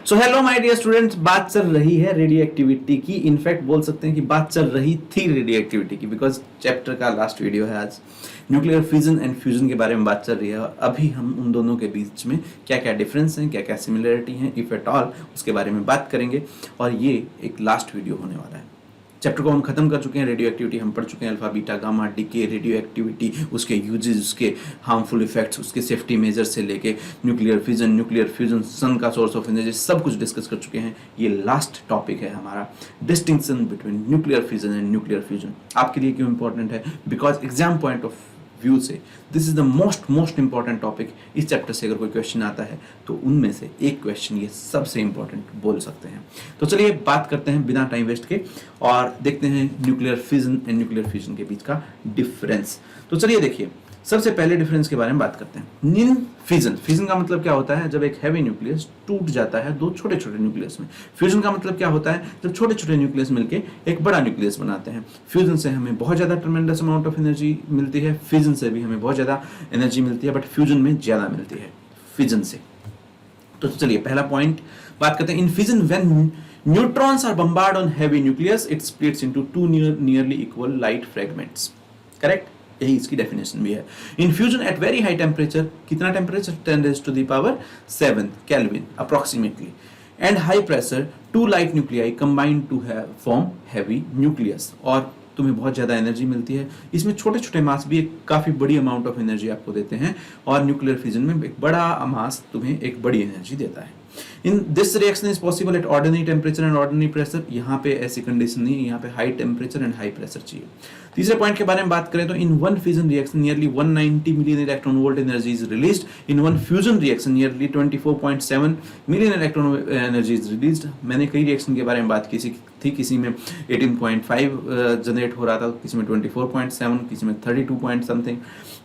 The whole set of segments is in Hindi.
So hello my dear students, बात चल रही है रेडियो एक्टिविटी की। इनफैक्ट बोल सकते हैं कि बात चल रही थी रेडियो एक्टिविटी की, बिकॉज चैप्टर का लास्ट वीडियो है आज। न्यूक्लियर फिजन एंड फ्यूजन के बारे में बात चल रही है और अभी हम उन दोनों के बीच में क्या क्या डिफरेंस हैं, क्या क्या सिमिलरिटी हैं, इफ एट ऑल, उसके बारे में बात करेंगे। और ये एक लास्ट वीडियो होने वाला है। चैप्टर को हम खत्म कर चुके हैं। रेडियो एक्टिविटी हम पढ़ चुके हैं, alpha beta gamma decay, radioactivity, उसके यूजेस, उसके हार्मफुल इफेक्ट्स, उसके सेफ्टी मेजर से लेके nuclear fission, nuclear fusion, sun का सोर्स ऑफ एनर्जी, सब कुछ डिस्कस कर चुके हैं। ये लास्ट टॉपिक है हमारा, distinction between nuclear fission and nuclear fusion. आपके लिए क्यों इंपॉर्टेंट है? Because exam point of view से this is the most important topic. इस चैप्टर से अगर कोई क्वेश्चन आता है तो उनमें से एक क्वेश्चन ये सबसे इंपॉर्टेंट बोल सकते हैं। तो चलिए बात करते हैं बिना टाइम वेस्ट के और देखते हैं nuclear fission and nuclear fusion के बीच का डिफरेंस। तो चलिए देखिए, सबसे पहले डिफरेंस के बारे में बात करते हैं। इन फिजन, फिजन का मतलब क्या होता है? जब एक हैवी न्यूक्लियस टूट जाता है दो छोटे छोटे न्यूक्लियस में। फ्यूजन का मतलब क्या होता है? जब छोटे छोटे न्यूक्लियस मिलके एक बड़ा न्यूक्लियस बनाते हैं। फ्यूजन से हमें बहुत ज्यादा ट्रेमेंडस अमाउंट ऑफ एनर्जी मिलती है, फिजन से भी हमें बहुत ज्यादा एनर्जी मिलती है, बट फ्यूजन में ज्यादा मिलती है फिजन से। तो चलिए पहला पॉइंट बात करते हैं। In fission when neutrons are bombard on heavy nucleus it splits into two nearly equal light fragments. Correct, यही इसकी डेफिनेशन भी है। In fusion at very high temperature, कितना temperature? 10⁻⁷ kelvin approximately, and high pressure, two light nuclei combined to form heavy nucleus. और तुम्हें बहुत ज्यादा एनर्जी मिलती है। इसमें छोटे छोटे मास भी एक काफी बड़ी अमाउंट ऑफ एनर्जी आपको देते हैं, और न्यूक्लियर फिजन में एक बड़ा मास तुम्हें एक बड़ी एनर्जी देता है। In this reaction is possible at ordinary temperature and ordinary pressure. यहाँ पे ऐसी कंडीशन नहीं है, यहाँ पे high temperature and high pressure चाहिए। तीसरे पॉइंट के बारे में बात करें तो in one fission reaction nearly 190 million electron volt energy is released. In one fusion reaction nearly 24.7 million electron energy is released. मैंने कई रिएक्शन के बारे में बात की थी, किसी में 18.5 जनरेट हो रहा था, किसी में 24.7, किसी में 32 पॉइंट समथिंग।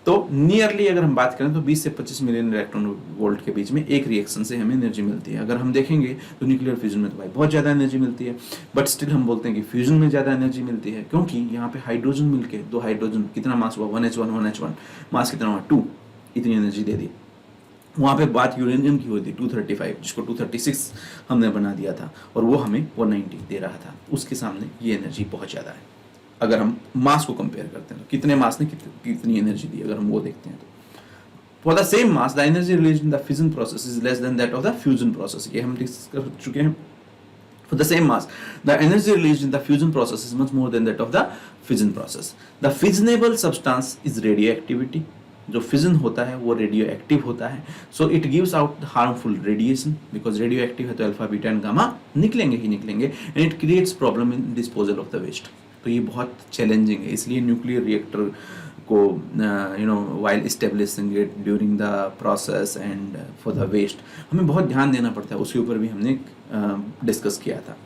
तो नियरली अगर हम बात करें तो 20 से 25 मिलियन इलेक्ट्रॉन वोल्ट के बीच में एक रिएक्शन से हमें एनर्जी मिलती है। अगर हम देखेंगे तो न्यूक्लियर फ्यूजन में तो भाई बहुत ज्यादा एनर्जी मिलती है, बट स्टिल हम बोलते हैं कि फ्यूजन में ज्यादा एनर्जी मिलती है, क्योंकि यहाँ पे हाइड्रोजन मिलके, दो हाइड्रोजन, कितना मास हुआ? 1h1 मास कितना हुआ? 2, इतनी एनर्जी दे दी। वहां पे बात यूरेनियम की हुई थी 235, जिसको 236 हमने बना दिया था, और वो हमें 190 दे रहा था। उसके सामने ये एनर्जी बहुत ज्यादा है। अगर हम मास को कंपेयर करते हैं तो कितने मास ने कितनी एनर्जी दी, अगर हम वो देखते हैं तो for the same mass the energy released in the fission process is less than that of the fusion process. ये हम डिस्कस कर चुके हैं। For the same mass, the energy released in the fusion process is much more than that of the fission process. The fissionable substance is radioactivity. जो फिजन होता है वो रेडियो एक्टिव होता है, so it gives out harmful radiation. Because radioactive है तो अल्फा बीटा एंड गामा निकलेंगे ही निकलेंगे, and it creates problem in disposal of the waste. तो ये बहुत चैलेंजिंग है, इसलिए न्यूक्लियर रिएक्टर को while establishing it during the process and for the waste हमें बहुत ध्यान देना पड़ता है। उसके ऊपर भी हमने डिस्कस किया था।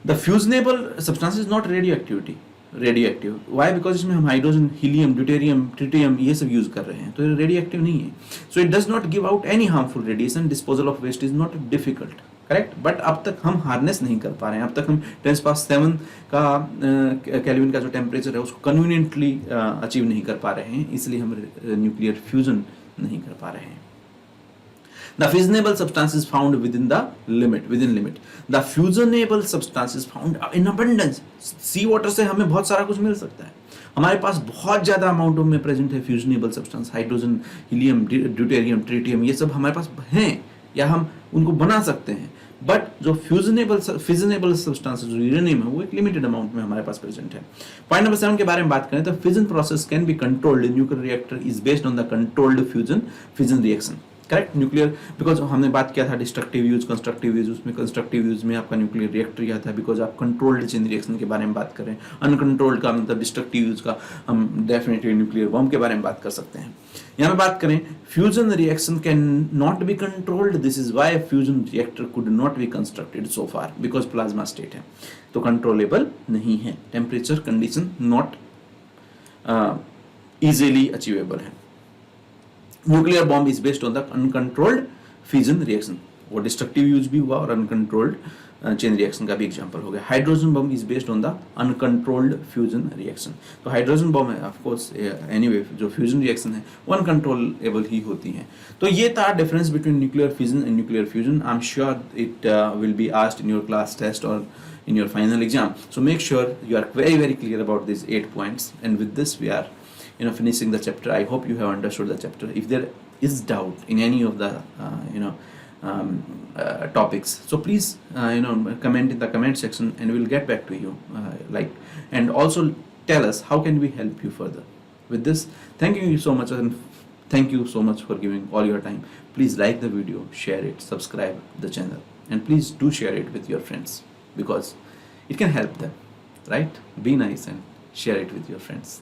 The fusionable substance is not radioactive. Why? Because इसमें हम हाइड्रोजन, हीलियम, ड्यूटेरियम, ट्रिटियम ये सब यूज कर रहे हैं, तो रेडियो एक्टिव नहीं है। So it does not give out any harmful radiation. Disposal of waste is not difficult. Correct, but अब तक हम हार्नेस नहीं कर पा रहे हैं। अब तक हम 10⁻⁷ का केल्विन का जो टेम्परेचर है उसको कन्वीनियंटली अचीव नहीं कर पा रहे हैं, इसलिए हम न्यूक्लियर फ्यूजन नहीं कर पा रहे हैं। The fissionable substance is found within limit. The fusionable substance is found in abundance. Sea water से हमें बहुत सारा कुछ मिल सकता है। हमारे पास बहुत ज्यादा अमाउंट में प्रेजेंट है fusionable substance, hydrogen, helium, deuterium, tritium, ये सब हमारे पास हैं या हम उनको बना सकते हैं। बट जो फिजनेबल सब्सटेंस जो यूरेनियम है वो एक लिमिटेड अमाउंट में हमारे पास प्रेजेंट है। पॉइंट नंबर 7 के बारे में बात करें तो fission process can be controlled. Nuclear reactor is based on the controlled fission reaction. Correct, nuclear, because हमने बात किया था डिस्ट्रक्टिव यूज, कंस्ट्रक्टिव यूज। उसमें कंस्ट्रक्टिव यूज में आपका न्यूक्लियर रिएक्टर यह था, बिकॉज आप कंट्रोल्ड चेन रिएक्शन के बारे में बात कर रहे हैं। अनकंट्रोल्ड का मतलब डिस्ट्रक्टिव यूज का हम डेफिनेटली न्यूक्लियर बॉम्ब के बारे में बात कर सकते हैं। यहाँ पे बात करें fusion reaction can not be controlled. This is why fusion reactor could not be constructed so far, because plasma state है तो कंट्रोलेबल नहीं है। Temperature condition not easily achievable है। Nuclear bomb is based on the uncontrolled fusion reaction. वो डिस्ट्रक्टिव यूज भी हुआ और अनकंट्रोल्ड चेन रिएक्शन का भी एग्जांपल हो गया. Hydrogen bomb is based on the uncontrolled fusion reaction. तो हाइड्रोजन बम है ऑफ कोर्स एनीवे जो फ्यूजन रिएक्शन है वो अनकंट्रोलेबल ही होती हैं. तो ये था difference between nuclear fission and nuclear fusion. I am sure it will be asked in your class test or in your final exam. So make sure you are very clear about these 8 points. And with this we are finishing the chapter. I hope you have understood the chapter. If there is doubt in any of the topics, so please comment in the comment section and we'll get back to you, and also tell us how can we help you further. With this, thank you so much, and thank you so much for giving all your time. Please like the video, share it, subscribe the channel, and please do share it with your friends because it can help them, right? Be nice and share it with your friends.